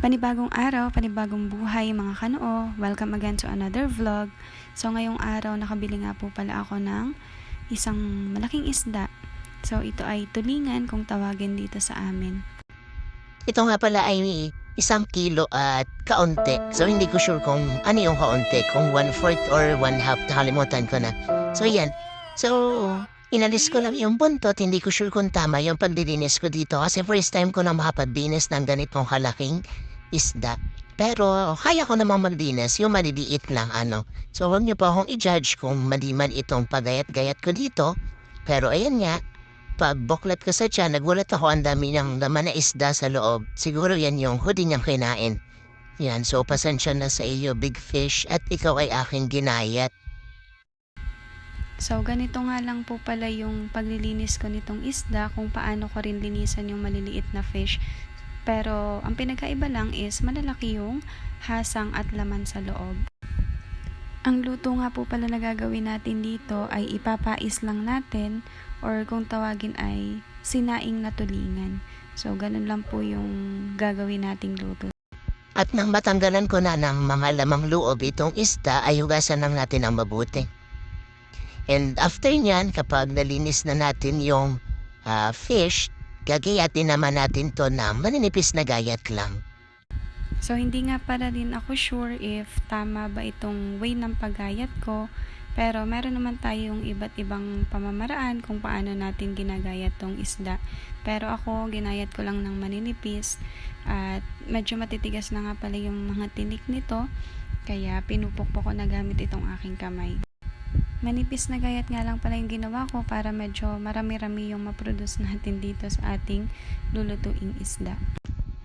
Panibagong araw, panibagong buhay mga kanoo. Welcome again to another vlog. So ngayong araw nakabili nga po pala ako ng isang malaking isda. So ito ay tulingan kung tawagin dito sa amin. Ito nga pala ay 1 kilo at kaunti. So hindi ko sure kung ano yung kaunti, kung 1/4 or 1/2, nakalimutan ko na. So yan. So inalis ko lang yung buntot, hindi ko sure kung tama yung paglilinis ko dito kasi first time ko na makapaglinis ng ganitong kalaking isda. Pero kaya ko namang maglinis, yung maliliit lang ano. So huwag niyo pa akong i-judge kung mali man itong pagayat-gayat ko dito. Pero ayan nga, pag buklat ko sa tiyan, nagulat ako ang dami ng laman na isda sa loob. Siguro yan yung huli niyang kinain. Yan, so pasensya na sa iyo, big fish, at ikaw ay aking ginayat. So ganito nga lang po pala yung paglilinis ko nitong isda, kung paano ko rin linisan yung maliliit na fish. Pero ang pinagkaiba lang is malalaki yung hasang at laman sa loob. Ang luto nga po pala na gagawin natin dito ay ipapais lang natin, or kung tawagin ay sinaing na tulingan. So ganun lang po yung gagawin nating luto. At nang matanggalan ko na ng mga lamang loob itong isda, ay hugasan lang natin ang mabuti. And after nyan, kapag nalinis na natin yung fish, gagayatin naman natin to na maninipis na gayat lang. So hindi nga para din ako sure if tama ba itong way ng paggayat ko, pero meron naman tayong iba't ibang pamamaraan kung paano natin ginagayat tong isda. Pero ako, ginayat ko lang ng maninipis at medyo matitigas na nga pala yung mga tinik nito, kaya pinupukpok ko na gamit itong aking kamay. Manipis na gayat nga lang pala yung ginawa ko para medyo marami-rami yung maproduce natin dito sa ating lulutuing isda.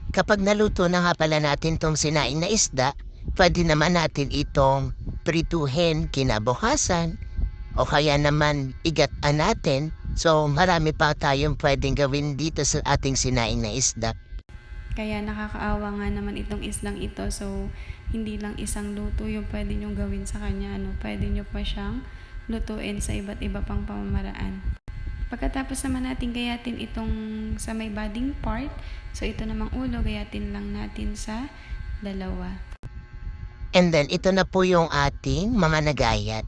Kapag naluto na nga pala natin tong sinaing na isda, pwede naman natin itong prituhin kinabukasan o kaya naman igataan natin. So marami pa tayong pwedeng gawin dito sa ating sinaing na isda. Kaya nakakaawa nga naman itong isdang ito. So hindi lang isang luto yung pwede nyo gawin sa kanya. Pwede nyo pa siyang lutuin sa iba't iba pang pamamaraan. Pagkatapos naman natin gayatin itong sa may budding part, so ito namang ulo, gayatin lang natin sa dalawa. And then ito na po yung ating mga nagayat.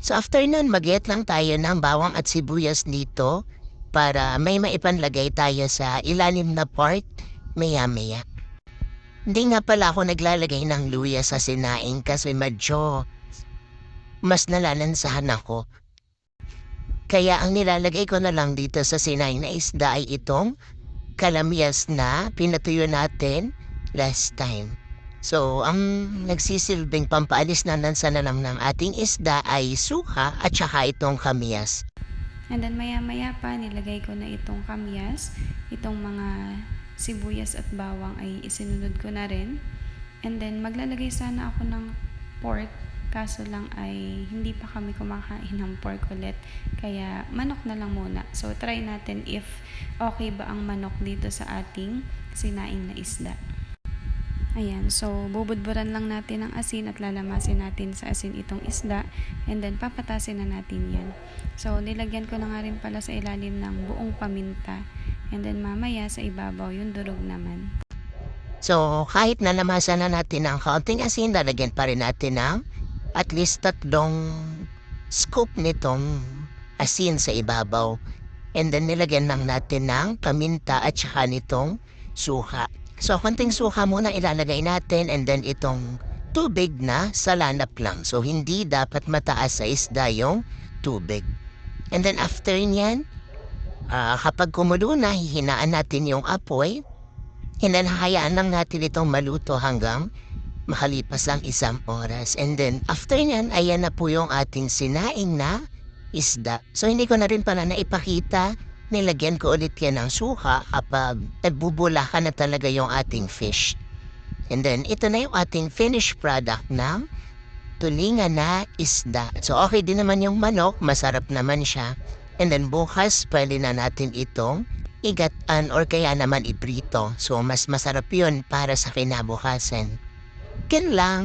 So after nun, mag-get lang tayo ng bawang at sibuyas dito para may maipanlagay tayo sa ilalim na part maya-maya. Hindi nga pala ako naglalagay ng luya sa sinaing kasi medyo mas nalanansahan ako. Kaya ang nilalagay ko na lang dito sa sinaing na isda ay itong kalamyas na pinatuyo natin last time. So, ang nagsisilbing pampaalis na lansa na lang ng ating isda ay suka at saka itong kamyas. And then maya-maya pa, nilagay ko na itong kamyas, itong mga sibuyas at bawang ay isinunod ko na rin. And then maglalagay sana ako ng pork, kaso lang ay hindi pa kami kumakain ng pork ulit, kaya manok na lang muna. So try natin if okay ba ang manok dito sa ating sinaing na isda. Ayan, so bubudburan lang natin ang asin at lalamasin natin sa asin itong isda, and then papatasin na natin yan. So nilagyan ko na nga rin pala sa ilalim ng buong paminta, and then mamaya sa ibabaw yung durog naman. So, kahit nalamasan na natin ng kaunting asin, lalagyan pa rin natin ng at least 3 scoop nitong asin sa ibabaw. And then nilagyan lang natin ng paminta at saka nitong suka. So konting suka muna ilalagay natin, and then itong tubig na salanap lang. So hindi dapat mataas sa isda yung tubig. And then after nyan, kapag kumulo na, hihinaan natin yung apoy. And then hayaan lang natin itong maluto hanggang makalipas ang 1 oras. And then, after nyan, ayan na po yung ating sinaing na isda. So, hindi ko na rin pala naipakita. Nilagyan ko ulit yan ng suka kapag nagbubulakan na talaga yung ating fish. And then, ito na yung ating finished product ng tulingan na isda. So, okay din naman yung manok. Masarap naman siya. And then, bukas, pwede na natin itong igatan or kaya naman iprito. So, mas masarap yun para sa kinabukasan. Yan lang.